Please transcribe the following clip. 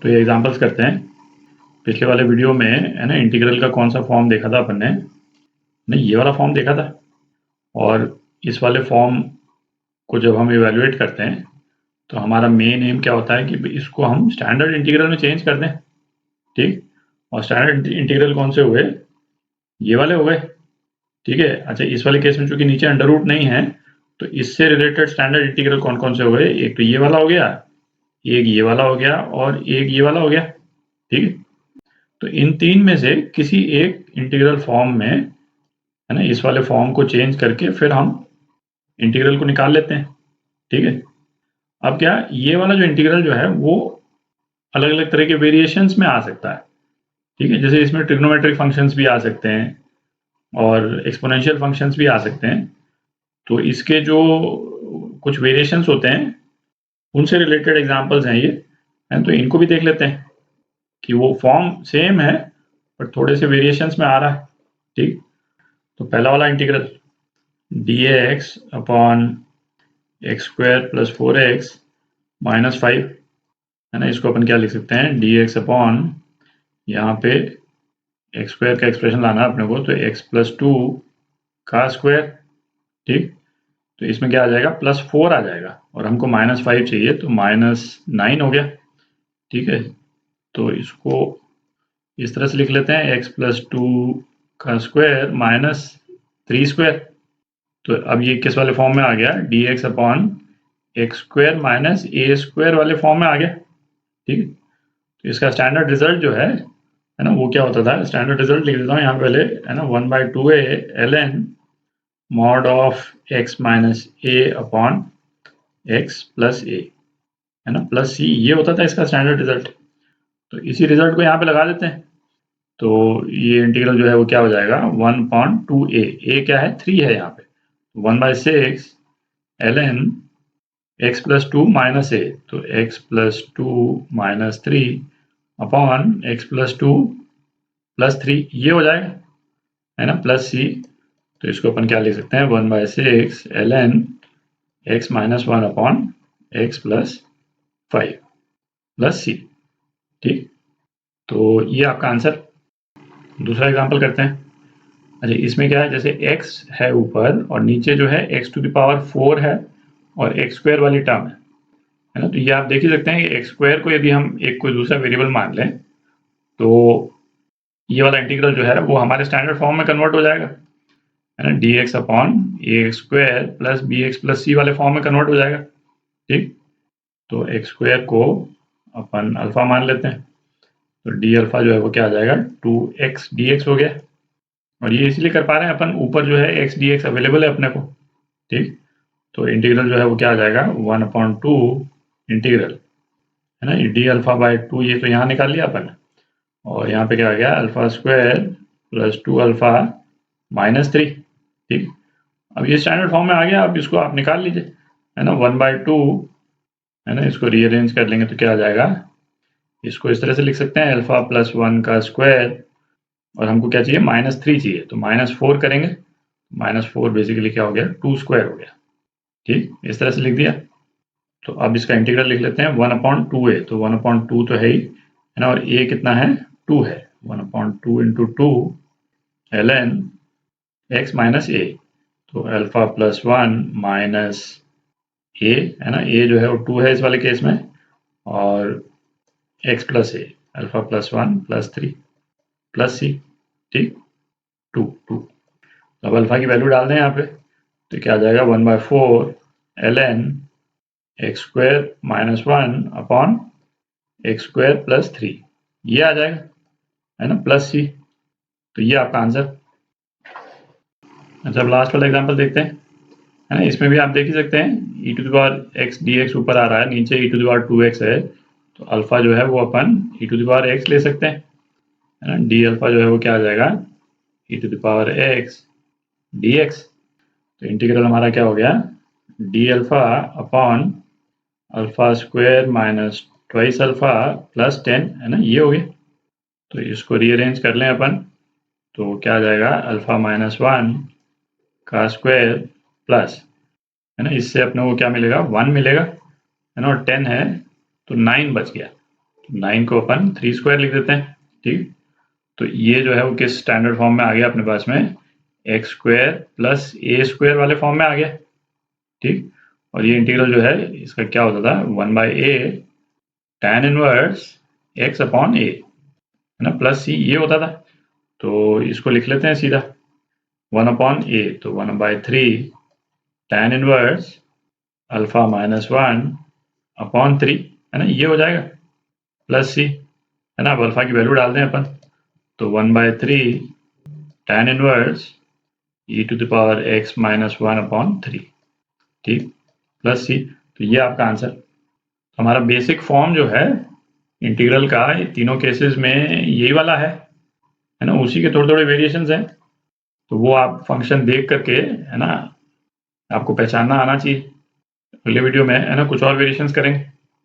तो ये एग्जांपल्स करते हैं। पिछले वाले वीडियो में है ना इंटीग्रल का कौन सा फॉर्म देखा था अपन ने? नहीं, ये वाला फॉर्म देखा था। और इस वाले फॉर्म को जब हम इवेल्युएट करते हैं तो हमारा मेन एम क्या होता है कि इसको हम स्टैंडर्ड इंटीग्रल में चेंज कर दें। ठीक, और स्टैंडर्ड इंटीग्रल कौन से हुए? ये वाले हो गए। ठीक है। अच्छा, इस वाले केस में चूंकि नीचे अंडर रूट नहीं है तो इससे रिलेटेड स्टैंडर्ड इंटीग्रल कौन कौन से हो गए? एक तो ये वाला हो गया, एक ये वाला हो गया और एक ये वाला हो गया। ठीक है। तो इन तीन में से किसी एक इंटीग्रल फॉर्म में है ना इस वाले फॉर्म को चेंज करके फिर हम इंटीग्रल को निकाल लेते हैं। ठीक है। अब क्या ये वाला जो इंटीग्रल जो है वो अलग अलग तरह के वेरिएशंस में आ सकता है। ठीक है। जैसे इसमें ट्रिग्नोमेट्रिक फंक्शंस भी आ सकते हैं और एक्सपोनेंशियल फंक्शंस भी आ सकते हैं। तो इसके जो कुछ वेरिएशंस होते हैं उनसे रिलेटेड एग्जांपल्स हैं ये, हैं, तो इनको भी देख लेते हैं कि वो फॉर्म सेम है पर थोड़े से वेरिएशंस में आ रहा है। ठीक, तो पहला वाला integral dx upon x square plus 4x minus 5 है ना, इसको अपन क्या लिख सकते हैं? dx अपॉन यहाँ पे एक्स स्क्वायर का एक्सप्रेशन लाना है अपने को, तो x प्लस 2 का स्क्वायर। ठीक, तो इसमें क्या आ जाएगा? प्लस 4 आ जाएगा और हमको माइनस 5 चाहिए तो माइनस 9 हो गया। ठीक है, तो इसको इस तरह से लिख लेते हैं x प्लस 2 का स्क्वायर माइनस 3 स्क्वायर। तो अब ये किस वाले फॉर्म में आ गया? dx upon x square minus a square वाले फॉर्म में आ गया। ठीक है, तो इसका स्टैंडर्ड रिजल्ट जो है ना वो क्या होता था? स्टैंडर्ड रिजल्ट लिख देता हूँ यहाँ पहले, है ना, 1/2a ln mod of x minus a upon x plus a, है ना, प्लस सी, ये होता था इसका स्टैंडर्ड रिजल्ट। तो इसी रिजल्ट को यहाँ पे लगा देते हैं तो ये इंटीग्रल जो है वो क्या हो जाएगा? 1/2a, a क्या है? 3 है यहाँ पे, 1/6 ln x प्लस 2 माइनस ए, तो x plus 2 minus 3 upon x plus 2 plus 3, ये हो जाएगा, है ना, प्लस सी। तो इसको अपन क्या लिख सकते हैं? 1/6 ln x minus 1 upon x plus 5 plus c. ठीक, तो ये आपका आंसर। दूसरा एग्जांपल करते हैं। अच्छा, इसमें क्या है? जैसे x है ऊपर और नीचे जो है x टू द पावर 4 है और x स्क्वायर वाली टर्म है ना, तो ये आप देख ही सकते हैं कि एक्स स्क्वायर को यदि हम एक कोई दूसरा वेरिएबल मान लें तो ये वाला इंटीग्रल जो है वो हमारे स्टैंडर्ड फॉर्म में कन्वर्ट हो जाएगा, है ना, dx upon a square plus b x plus c वाले फॉर्म में कन्वर्ट हो जाएगा। ठीक, तो एक्स स्क्वायर को अपन अल्फा मान लेते हैं तो डी अल्फा जो है वो क्या आ जाएगा? 2x dx हो गया। और ये इसलिए कर पा रहे हैं अपन, ऊपर जो है x dx अवेलेबल है अपने को। ठीक, तो इंटीग्रल जो है वो क्या आ जाएगा? 1/2 इंटीग्रल, है ना, डी अल्फा बाई 2, ये तो यहाँ निकाल लिया अपन, और यहाँ पे क्या आ गया? Alpha square plus 2 alpha minus 3। ठीक, अब ये स्टैंडर्ड फॉर्म में आ गया, अब इसको आप निकाल लीजिए, है ना, 1/2, है ना, इसको रीअरेंज कर लेंगे तो क्या आ जाएगा? इसको इस तरह से लिख सकते हैं, अल्फा प्लस 1 का स्क्वायर, और हमको क्या चाहिए? -3 चाहिए, तो -4 करेंगे, -4 बेसिकली क्या हो गया? 2 स्क्वायर हो गया। ठीक, इस तरह से लिख दिया। तो अब इसका इंटीग्रल लिख लेते हैं 1/2a, तो 1/2 तो है ही, है ना, और a कितना है? 2 है, 1/2 इंटू 2 ln x माइनस ए, तो अल्फा प्लस 1 माइनस ए, है ना, a जो है वो 2 है इस वाले केस में, और x प्लस ए, alpha plus 1 plus 3 plus c. ठीक, 2। अब अल्फा की वैल्यू डाल दें यहाँ पे तो क्या आ जाएगा? 1/4 ln x square minus 1 upon x square plus 3, ये आ जाएगा, है ना, प्लस सी। तो ये आपका आंसर। अच्छा, अब लास्ट वाला एग्जांपल देखते हैं, है ना, इसमें भी आप देख ही सकते हैं e to the power x dx ऊपर आ रहा है, नीचे e to the power 2x है, तो अल्फा जो है वो अपन e to the power x ले सकते हैं, है ना, डी अल्फा जो है वो क्या आ जाएगा? e to the power x dx। तो इंटीग्रल हमारा क्या हो गया? D alpha upon alpha square minus twice alpha plus 10, है ना, ये हो गया। तो इसको रीअरेंज कर लें अपन तो क्या आ जाएगा? अल्फा माइनस 1 का स्क्वायर प्लस, है ना, इससे अपने को क्या मिलेगा? 1 मिलेगा, है ना, और 10 है तो 9 बच गया। 9 को अपन 3 स्क्वायर लिख देते हैं, ठीक। तो ये जो है वो किस स्टैंडर्ड फॉर्म में आ गया अपने पास में, एक्स स्क्वायर प्लस ए स्क्वायर वाले फॉर्म में आ गया, ठीक। और ये इंटीग्रल जो है इसका क्या होता था, 1/a tan inverse x upon a, है ना, प्लस c ये होता था। तो इसको लिख लेते हैं सीधा 1/a, तो 1/3 tan inverse alpha minus 1 upon 3, है ना, ये हो जाएगा प्लस c, है ना। अब अल्फा की वैल्यू डाल दें अपन, तो 1/3 tan inverse e to the power x minus 1 upon 3, ठीक, प्लस c। तो ये आपका आंसर। हमारा बेसिक फॉर्म जो है इंटीग्रल का तीनों केसेस में यही वाला है ना, उसी के थोड़े थोड़े वेरिएशंस हैं। तो वो आप फंक्शन देख करके, है ना, आपको पहचानना आना चाहिए। अगले वीडियो में, है ना, कुछ और वेरिएशंस करेंगे।